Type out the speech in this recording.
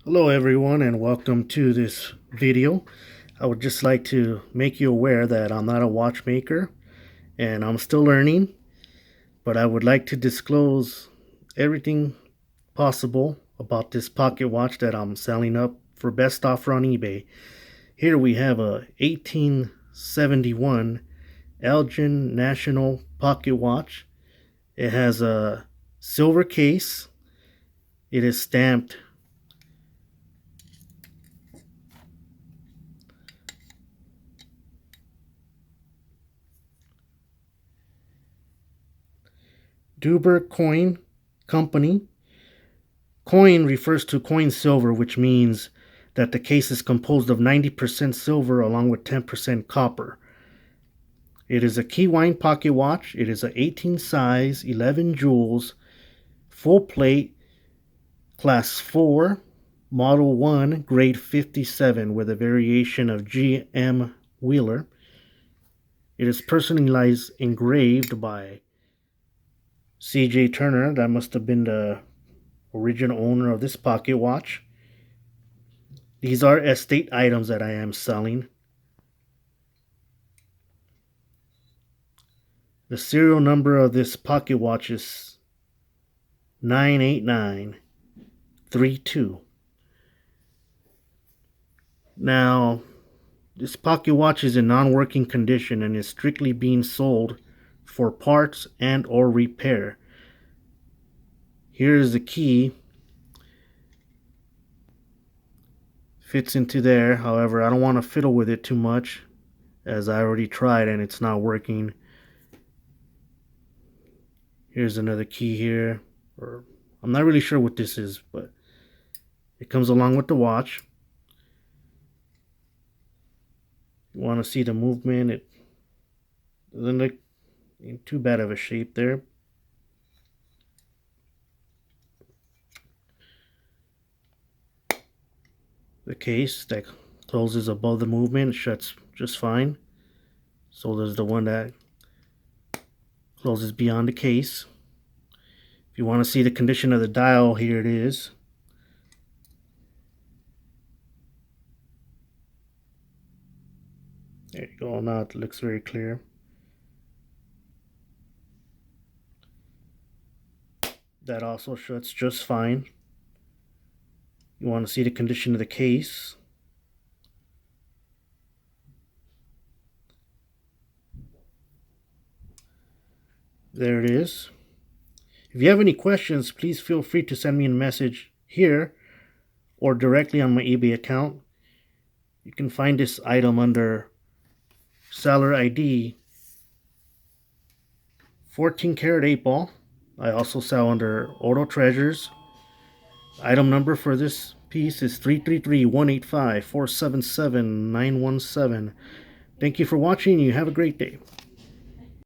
Hello everyone and welcome to this video. I would just like to make you aware that I'm not a watchmaker and I'm still learning, but I would like to disclose everything possible about this pocket watch that I'm selling up for best offer on eBay. Here we have a 1871 Elgin National pocket watch. It has a silver case. It is stamped Duber Coin Company. Coin refers to coin silver, which means that the case is composed of 90% silver along with 10% copper. It is a key wine pocket watch. It is a 18 size, 11 jewels, full plate, class 4, model 1, grade 57 with a variation of GM Wheeler. It is personalized engraved by C.J. Turner. That must have been the original owner of this pocket watch. These are estate items that I am selling. The serial number of this pocket watch is 98932. Now, this pocket watch is in non-working condition and is strictly being sold for parts and or repair. Here's the key. Fits into there. However, I don't want to fiddle with it too much as I already tried and it's not working. Here's another key here. I'm not really sure what this is, but it comes along with the watch. You want to see the movement. It doesn't look in too bad of a shape there. The case that closes above the movement shuts just fine. So there's the one that closes beyond the case. If you want to see the condition of the dial, here it is. There you go. Now it looks very clear. That also shuts just fine. You want to see the condition of the case. There it is. If you have any questions, please feel free to send me a message here or directly on my eBay account. You can find this item under seller ID 14 karat 8 ball. I also sell under Auto Treasures. Item number for this piece is 333-185-477-917. Thank you for watching. You have a great day.